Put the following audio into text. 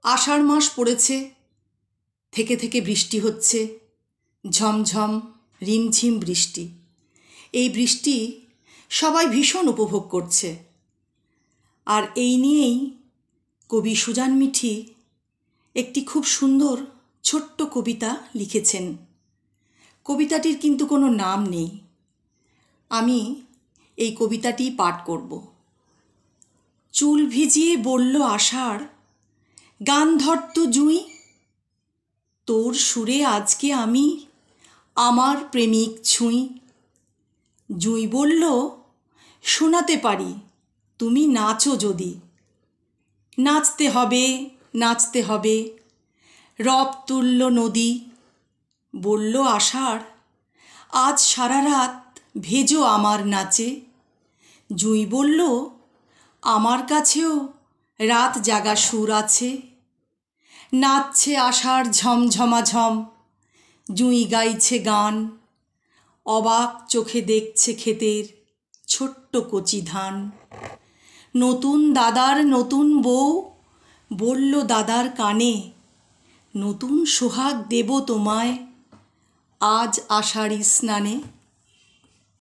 আষাঢ় মাস পড়েছে, থেকে থেকে বৃষ্টি হচ্ছে, ঝমঝম রিমঝিম বৃষ্টি। এই বৃষ্টি সবাই ভীষণ উপভোগ করছে। আর এই নিয়েই কবি সুজান মিঠি একটি খুব সুন্দর ছোট্ট কবিতা লিখেছেন। কবিতাটির কিন্তু কোনো নাম নেই। আমি এই কবিতাটি পাঠ করব। চুল ভিজিয়ে বলল আষাঢ়, গান ধরত জুঁই, তোর সুরে আজকে আমি আমার প্রেমিক ছুঁই। জুঁই বলল, শোনাতে পারি, তুমি নাচো যদি। নাচতে হবে, নাচতে হবে, রব তুলল নদী। বলল আষাঢ়, আজ সারা রাত ভেজো আমার নাচে। জুঁই বলল, আমার কাছেও রাত জাগা সুর আছে। নাচছে আষাঢ় ঝমঝমাঝম, জুঁই গাইছে গান। অবাক চোখে দেখছে ক্ষেতের ছোট্ট কচি ধান। নতুন দাদার নতুন বউ বলল দাদার কানে, নতুন সোহাগ দেব তোমায় আজ আষাঢ়ি স্নানে।